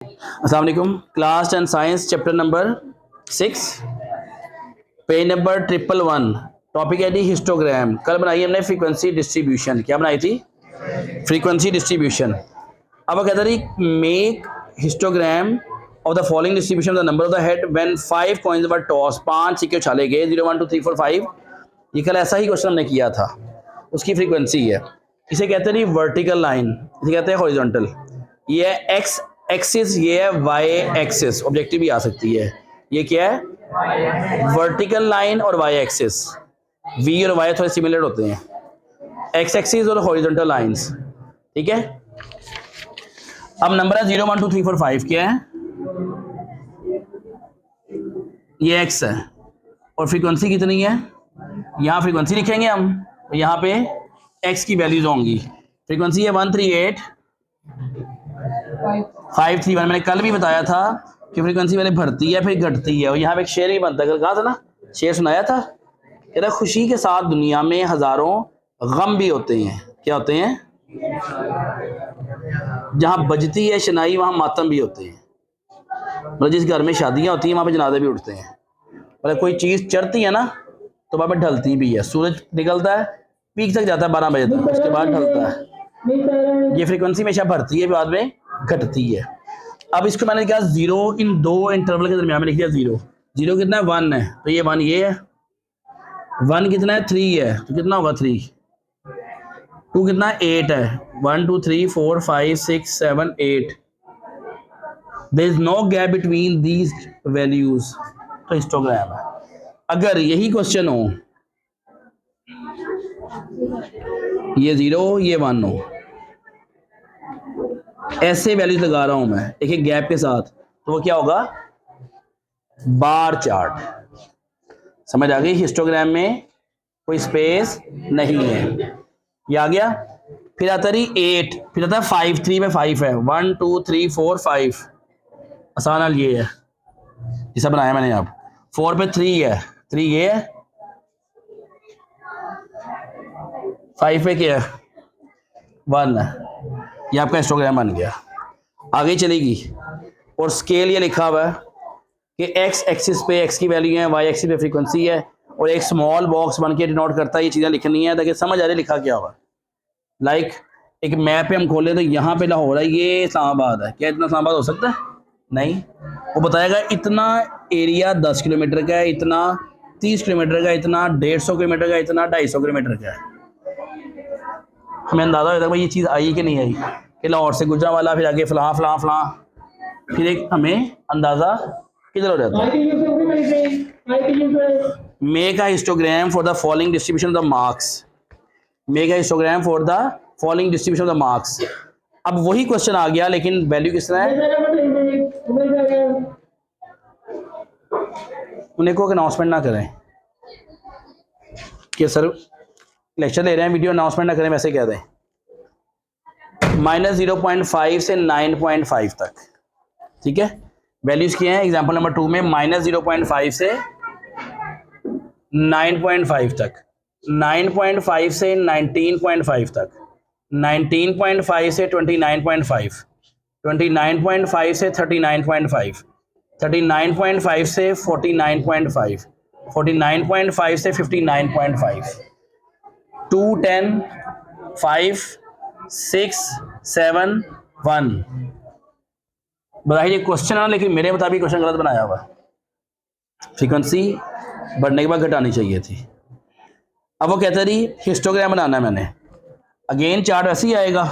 अस्सलाम वालेकुम। Class 10 science chapter number 6 page number 111 topic है जी हिस्टोग्राम। कल बनाई हमने फ्रीक्वेंसी डिस्ट्रीब्यूशन। क्या बनाई थी? Frequency distribution. अब वो कहता रही make histogram of the following distribution of the number of the head when 5 coins were toss. 5 सिक्के उछाले गए 0 1 2 3 4 5। ये कल ऐसा ही क्वेश्चन हमने किया था। उसकी फ्रीक्वेंसी है, इसे कहते हैं जी वर्टिकल लाइन, इसे कहते हैं हॉरिजॉन्टल। ये है एक्स एक्सिस, ये है वाई एक्सिस, ऑब्जेक्टिव भी आ सकती है। ये क्या है? वर्टिकल लाइन और वाई एक्सिस। वी और वाई थोड़े सिमिलर होते हैं, एक्स एक्सिस और हॉरिजॉन्टल लाइंस। ठीक है। अब नंबर है 0 1 2 3 4 5। क्या है? ये एक्स है और फ्रीक्वेंसी कितनी है? यहाँ फ्रीक्वेंसी लिखेंगे हम, यहाँ पे एक्स की वैल्यूज होंगी। फ्रीक्वेंसी है 138 531। मैंने कल भी बताया था कि फ्रीक्वेंसी पहले बढ़ती है फिर घटती है। और यहाँ पे एक शेर भी बनता है, कल कहा था ना, शेर सुनाया था। कह रहा खुशी के साथ दुनिया में हजारों गम भी होते हैं। क्या होते हैं? जहाँ बजती है शनाई वहाँ मातम भी होते हैं। मतलब जिस घर में शादियाँ होती हैं वहाँ पे जनाजे भी उठते हैं। मतलब कोई चीज़ चढ़ती है ना तो वहाँ पे ढलती भी है। सूरज निकलता है, पीक तक जाता है 12 बजे तक, उसके बाद ढलता है। ये फ्रीक्वेंसी हमेशा बढ़ती है, बाद में घटती है। अब इसको मैंने क्या जीरो इन दो इंटरवल के दरमियान में लिख दिया। जीरो जीरो कितना है? 1 है, तो ये 1 ये है। 1 कितना है? 3 है, तो कितना होगा 3? 2 कितना है? 8 है। 1 2 3 4 5 6 7 8। There is no gap between these values. तो हिस्टोग्राम है। अगर यही क्वेश्चन हो, ये 0 ये 1 हो, ऐसे वैल्यूज लगा रहा हूं मैं एक एक गैप के साथ, तो वो क्या होगा? Bar chart. समझ आ गई? हिस्टोग्राम में कोई स्पेस नहीं है। ये आ गया। फिर आता रही 8, फिर आता है 5, 3 में 5 है, 1 2 3 4 5। आसान हाल ये है जिसे बनाया मैंने। अब 4 पे 3 है, 3 ये है। 5 पे क्या है? 1 है। ये आपका हिस्टोग्राम बन गया। आगे चलेगी और स्केल ये लिखा हुआ है कि एक्स एक्सिस पे एक्स की वैल्यू है, वाई एक्सिस पे फ्रीक्वेंसी है, और एक स्मॉल बॉक्स बन के डिनोट करता है। ये चीज़ें लिखनी है ताकि समझ आ रही लिखा क्या हुआ। लाइक एक मैप पे हम खोलें तो यहाँ पे लाहौर है, ये इस्लामाबाद है। क्या इतना इस्लामाबाद हो सकता है? नहीं। वो बताएगा इतना एरिया 10 किलोमीटर का है, इतना 30 किलोमीटर का, इतना 150 किलोमीटर का, इतना 250 किलोमीटर का है। हमें अंदाज़ा होता है भाई ये चीज़ आई कि नहीं आई, कि लाहौर से गुजरा वाला, फिर आगे फलां फलां फलां, फिर एक हमें अंदाज़ा किधर हो जाता है। Make a histogram for the following distribution of the marks. Make a histogram for the following distribution of the marks. अब वही क्वेश्चन आ गया, लेकिन वैल्यू किस तरह है? उन्हें को अनाउंसमेंट ना करें कि सर लेक्चर ले रहे हैं, वीडियो अनाउंसमेंट ना करें, वैसे कह दें। -0.5 से 9.5 तक। ठीक है। वैल्यूज क्या है? एग्जांपल नंबर 2 में -0.5 से 9.5 तक, 9.5 से 19.5 तक, 19.5 से 29.5, 29.5 से 39.5, 39.5 से 49.5, 49.5 से 59.5, 2 10 5 6 7 1। बताइए क्वेश्चन है, लेकिन मेरे मुताबिक क्वेश्चन गलत बनाया हुआ। फ्रीक्वेंसी बढ़ने के बाद घटानी चाहिए थी। अब वो कहता रही हिस्टोग्राम बनाना है मैंने। अगेन चार्ट ऐसे ही आएगा,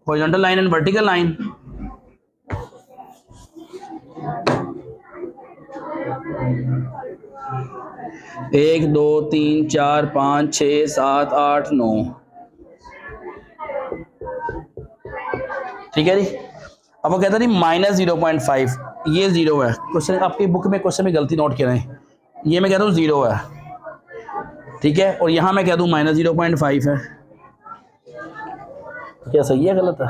horizontal line and vertical line. एक 2 3 4 5 6 7 8 9। ठीक है जी। अब वो कहता नहीं -0.5, ये 0 है। क्वेश्चन आपकी बुक में क्वेश्चन में गलती नोट करें, ये मैं कहता हूँ 0 है। ठीक है। और यहाँ मैं कह दूँ -0.5 है। क्या सही है गलत है?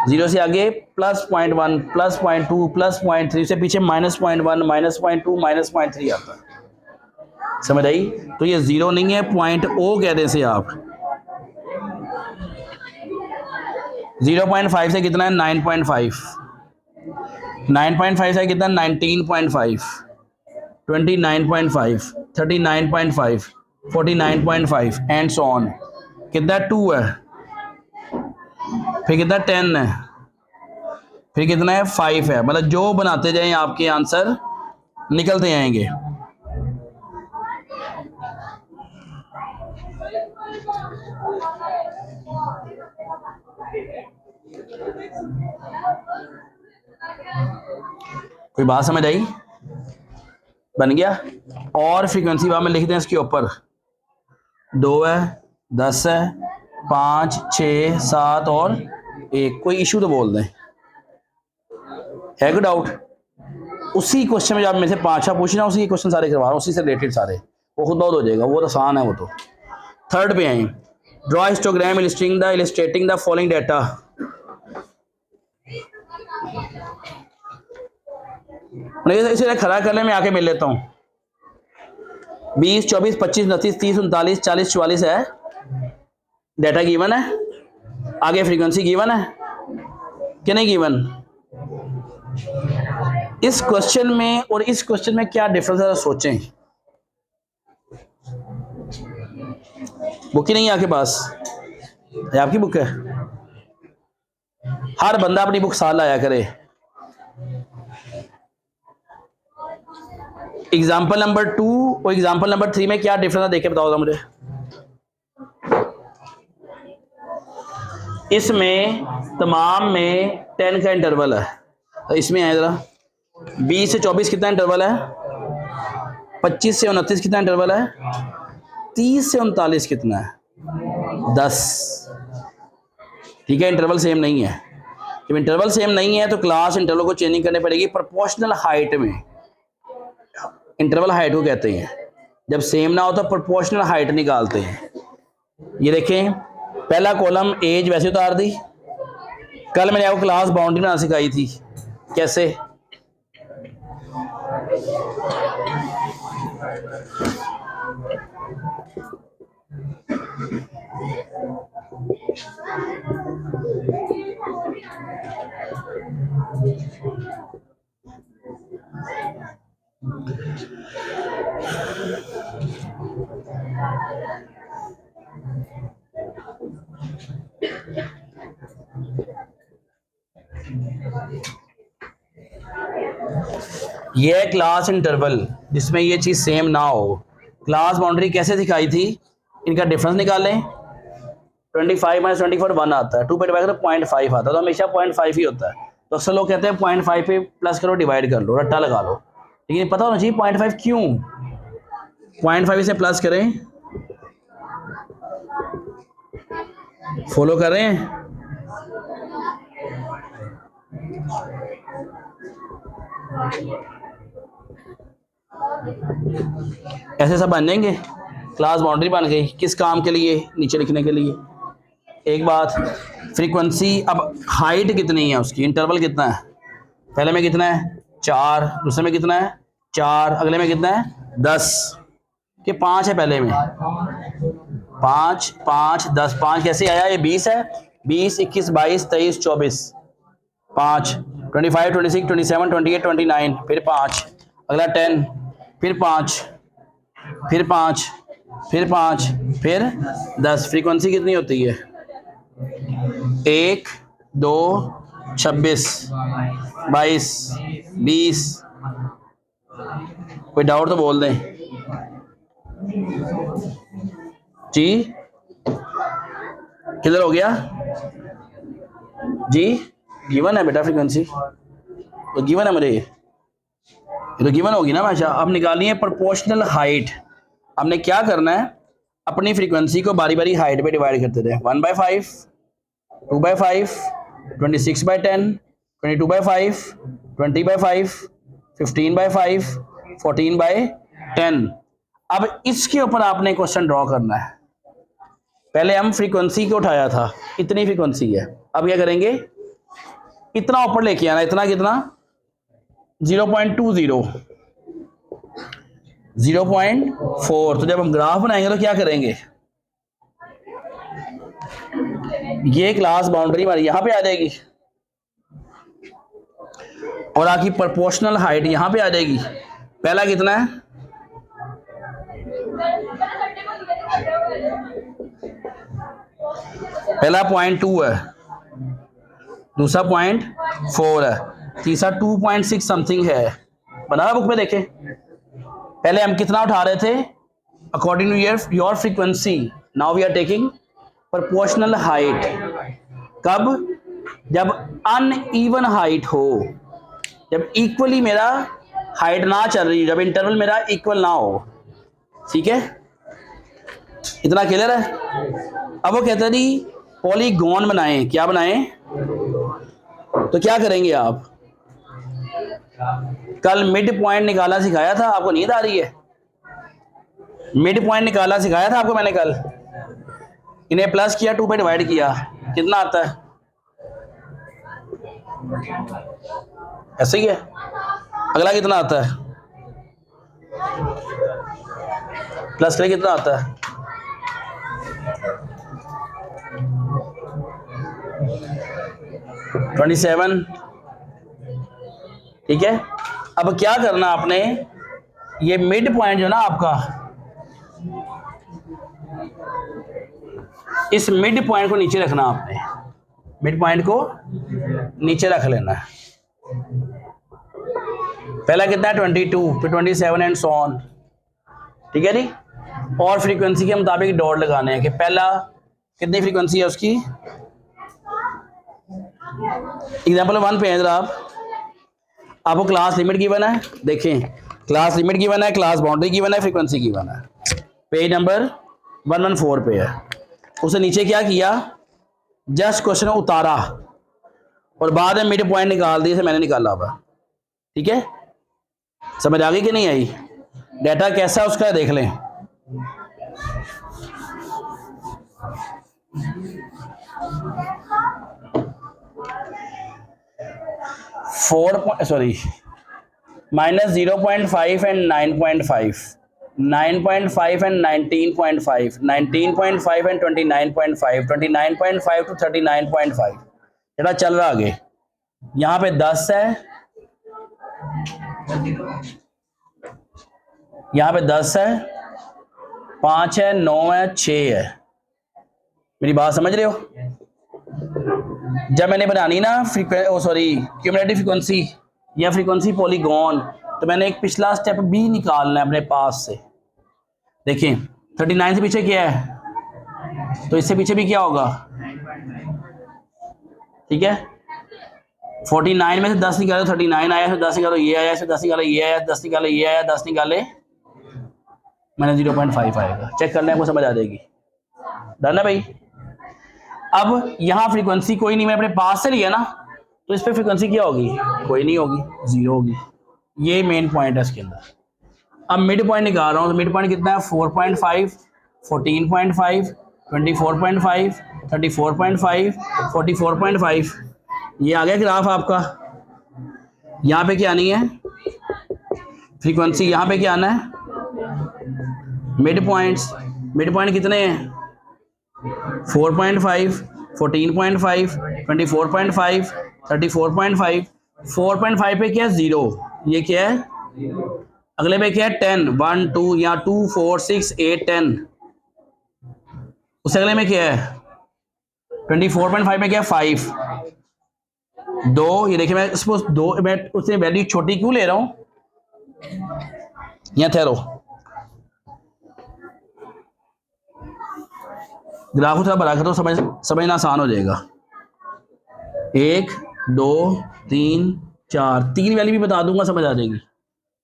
0 से आगे +0.1 +0.2 +0.3 से पीछे -0.1 -0.2 -0.3 आता है। समझ आई? तो ये 0 नहीं है, पॉइंट ओ कह दें से आप। 0.5 से कितना है 9.5, 9.5 से कितना 19.5, 29.5, 39.5, 49.5 एंड सो ऑन। कितना 2 है, फिर कितना 10 है, फिर कितना है 5 है। मतलब जो बनाते जाएं आपके आंसर निकलते जाएंगे। कोई बात समझ आई? बन गया। और फ्रीक्वेंसी वहां में लिख दें इसके ऊपर 2 है, 10 है, 5, 6, 7 और 1। कोई इशू तो बोल दें, है कोई डाउट? उसी क्वेश्चन में जब मेरे से 5 पूछना, उसी क्वेश्चन सारे करवा रहा हूँ, उसी से रिलेटेड सारे, वो खुद बहुत हो जाएगा, वो आसान है वो तो। थर्ड पे आए, draw histogram illustrating the following data. इसे खड़ा कर ले, मैं आके मिल लेता हूँ। 20, 24, 25, 29, 30, 39, 40, 44 है डाटा गिवन है। आगे फ्रीक्वेंसी गिवन है कि नहीं गिवन? इस क्वेश्चन में और इस क्वेश्चन में क्या डिफरेंस है सोचें। बुक ही नहीं है आपके पास? है आपकी बुक है? हर बंदा अपनी बुक साथ लाया करे। एग्जाम्पल नंबर 2 और एग्जाम्पल नंबर 3 में क्या डिफरेंस है देखे बताओ मुझे। इसमें तमाम में 10 का इंटरवल है, तो इसमें है जरा 20 से 24 कितना इंटरवल है, 25 से 29 कितना इंटरवल है, 30 से 39 कितना है, 10। ठीक है, इंटरवल सेम नहीं है। जब इंटरवल सेम नहीं है तो क्लास इंटरवल को चेंजिंग करनी पड़ेगी प्रोपोर्शनल हाइट में। इंटरवल हाइट को कहते हैं, जब सेम ना हो तो प्रोपोर्शनल हाइट निकालते हैं। ये देखें, पहला कॉलम एज वैसे उतार दी। कल मैंने आपको क्लास बाउंड्री बनाना सिखाई थी, कैसे? ये है क्लास इंटरवल, जिसमें ये चीज सेम ना हो। क्लास बाउंड्री कैसे दिखाई थी, इनका डिफरेंस निकालें। 25 माइनस 24 1 आता है, 2 पे डिवाइड करो 0.5 आता है, तो हमेशा 0.5 ही होता है। तो अक्सर लोग कहते हैं 0.5 पे प्लस करो, डिवाइड कर लो, रट्टा लगा लो। लेकिन पता होना चाहिए 0.5 क्यों, 0.5 से प्लस करें। फॉलो कर रहे हैं? ऐसे सब बन जाएंगे। क्लास बाउंड्री बन गई, किस काम के लिए? नीचे लिखने के लिए। एक बात, फ्रीक्वेंसी, अब हाइट कितनी है उसकी, इंटरवल कितना है? पहले में कितना है 4, दूसरे में कितना है 4, अगले में कितना है 10 कि 5 है पहले में, 5 5 10, 5 कैसे आया? ये 20 है, 20 21 22 23 24, 5 25 26 27 28 29, फिर 5, अगला 10, फिर 5, फिर 5, फिर 5, फिर 10। फ्रीक्वेंसी कितनी होती है? 1 2 26 22 20। कोई डाउट तो बोल दें जी। किधर हो गया जी? गिवन है बेटा फ्रीक्वेंसी, तो गिवन है मुझे, ये तो गिवन होगी ना भाषा। अब निकालनी है प्रोपोर्शनल हाइट। हमने क्या करना है, अपनी फ्रीक्वेंसी को बारी बारी हाइट पे डिवाइड करते थे। 1/5, 2/5, 26/10, 22/5, 20/5, 15/5, 14/10। अब इसके ऊपर आपने क्वेश्चन ड्रॉ करना है। पहले हम फ्रीक्वेंसी को उठाया था, इतनी फ्रीक्वेंसी है। अब क्या करेंगे, इतना ऊपर लेके आना, इतना कितना 0.20, 0.4। तो जब हम ग्राफ बनाएंगे तो क्या करेंगे, ये क्लास बाउंड्री हमारी यहाँ पे आ जाएगी और आपकी प्रोपोर्शनल हाइट यहाँ पे आ जाएगी। पहला कितना है? पहला 0.2 है, दूसरा 0.4 है, तीसरा 2.6 समथिंग है। बना बुक में देखें। पहले हम कितना उठा रहे थे? According to your frequency. Now we are taking proportional height. कब? जब अनइवन हाइट हो, जब इक्वली मेरा हाइट ना चल रही, जब इंटरवल मेरा इक्वल ना हो। ठीक है, इतना क्लियर है? अब वो कहते हैं जी पॉलीगॉन बनाएं। क्या बनाएं? तो क्या करेंगे आप? कल मिड पॉइंट निकालना सिखाया था, आपको नींद आ रही है? मिड पॉइंट निकालना सिखाया था आपको मैंने कल। इन्हें प्लस किया, 2 पे डिवाइड किया, कितना आता है? ऐसे ही है। अगला कितना आता है? प्लस करें, कितना आता है? 27। ठीक है, अब क्या करना आपने? ये मिड पॉइंट जो ना आपका, इस मिड पॉइंट को नीचे रखना आपने। मिड पॉइंट को नीचे रख लेना है। पहला कितना है? 22, फिर 27 एंड सो ऑन। ठीक है जी। और फ्रीक्वेंसी के मुताबिक डॉट लगाने हैं कि पहला कितनी फ्रीक्वेंसी है उसकी। एग्जाम्पल 1 पे है जरा आपको क्लास लिमिट गिवन है। देखें, क्लास लिमिट गिवन है, क्लास बाउंड्री गिवन है, फ्रीक्वेंसी गिवन है। पेज नंबर 114 पे है। उसे नीचे क्या किया? जस्ट क्वेश्चन उतारा और बाद में मिड पॉइंट निकाल दिए, मैंने निकाला हुआ। ठीक है, समझ आ गई कि नहीं आई? डाटा कैसा है उसका देख लें। -0.5 एंड 9.5, 9.5 एंड 19.5, 19.5 एंड 29.5, 29.5 टू 39.5। जेड़ा चल रहा आगे, यहाँ पे 10 है, यहाँ पे 10 है, 5 है, 9 है, 6 है। मेरी बात समझ रहे हो? जब मैंने बनानी ना क्यूमुलेटिव फ्रीक्वेंसी या फ्रीक्वेंसी पॉलीगॉन, तो मैंने एक पिछला स्टेप भी निकालना है अपने पास से। देखिए 39 से पीछे क्या है, तो इससे पीछे भी क्या होगा? ठीक है, 49 में से 10 निकालो, 39 आया, फिर 10 निकालो ये आया, फिर 10 निकालो ये आया, 10 निकाले ये आया, 10 निकाले मैंने 0.5 आएगा। चेक करना है, आपको समझ आ जाएगी। डन है भाई? अब यहाँ फ्रीक्वेंसी कोई नहीं, मैंने अपने पास से लिया ना, तो इस पर फ्रीक्वेंसी क्या होगी? कोई नहीं होगी, 0 होगी। ये मेन पॉइंट है इसके अंदर। अब मिड पॉइंट निकाल रहा हूँ, तो मिड पॉइंट कितना है? 4.5, 14.5, 24.5, 34.5, 44.5। ये आ गया ग्राफ आपका। यहाँ पे क्या आनी है? फ्रीक्वेंसी। यहाँ पे क्या आना है? Mid points. मिड पॉइंट कितने हैं? 4.5, 14.5, 24.5, 34.5। 4.5 पे क्या है? 0। ये क्या है? अगले पे क्या है? 10, 1, 2, या 2, 4, 6, 8, 10। उससे अगले में क्या है? 24.5 में क्या है? 5, 2। ये देखिए, मैं सपोज 2, मैं उससे वैल्यू छोटी क्यों ले रहा हूं? यहाँ ठहरो, ग्राफ को थोड़ा बड़ा कर दो, समझना आसान हो जाएगा। 1, 2, 3, 4, 3 वैल्यू भी बता दूंगा, समझ आ जाएगी।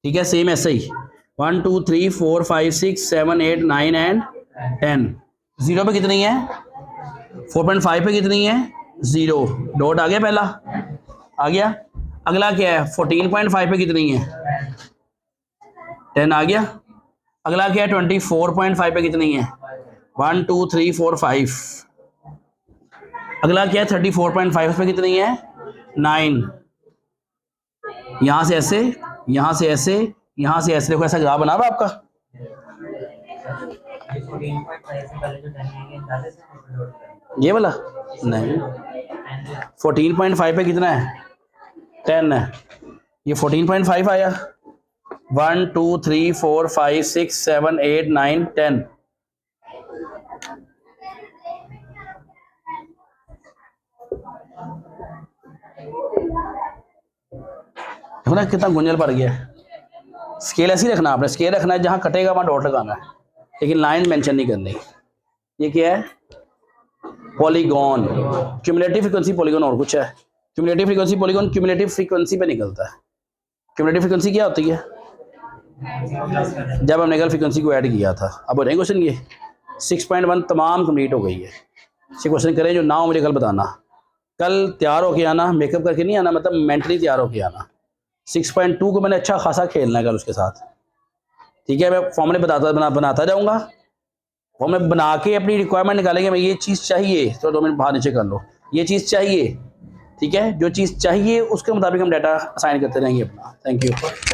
ठीक है, सेम ऐसे ही 1, 2, 3, 4, 5, 6, 7, 8, 9 एंड 10। 0 पे कितनी है? 4.5 पे कितनी है? 0। डॉट आ गया, पहला आ गया। अगला क्या है? 14.5 पे कितनी है? 10 आ गया। अगला क्या है? 24.5 पे कितनी है? 1, 2, 3, 4, 5। अगला क्या है? 34.5 पे कितनी है? 9। यहां से ऐसे, यहां से ऐसे, यहां से ऐसे। देखो ऐसा ग्राफ बना हुआ आपका। ये वाला नहीं, 14.5 पे कितना है, 10 है, ये 14.5 आया। 1 2 3 4 5 6 7 8 9 10। देखो ना कितना गुंजल पड़ गया है। स्केल ऐसे ही रखना, आपने स्केल रखना है, जहाँ कटेगा वहाँ डॉट लगाना है, लेकिन लाइन मेंशन नहीं करनी। ये क्या है, पॉलीगॉन, क्यूमुलेटिव फ्रीक्वेंसी पॉलीगॉन और कुछ है। Cumulative frequency polygon cumulative frequency पे निकलता है। क्यूमुलेटिव फ्रीक्वेंसी क्या होती है, जब हमने कल फ्रीक्वेंसी को ऐड किया था। अब नहीं क्वेश्चन ये 6.1 तमाम कंप्लीट हो गई है। ये क्वेश्चन करें जो ना हो मुझे कल बताना, कल तैयार होके आना, मेकअप करके नहीं आना, मतलब मेंटली तैयार होके आना। 6.2 को मैंने अच्छा खासा खेलना है कल उसके साथ, ठीक है। मैं फॉर्मूले बनाता जाऊँगा, फॉर्मूले बना के अपनी रिक्वायरमेंट निकालेंगे। मैं ये चीज़ चाहिए तो 2 मिनट बाहर नीचे कर लो, ये चीज़ चाहिए, ठीक है। जो चीज़ चाहिए उसके मुताबिक हम डाटा असाइन करते रहेंगे अपना। Thank you.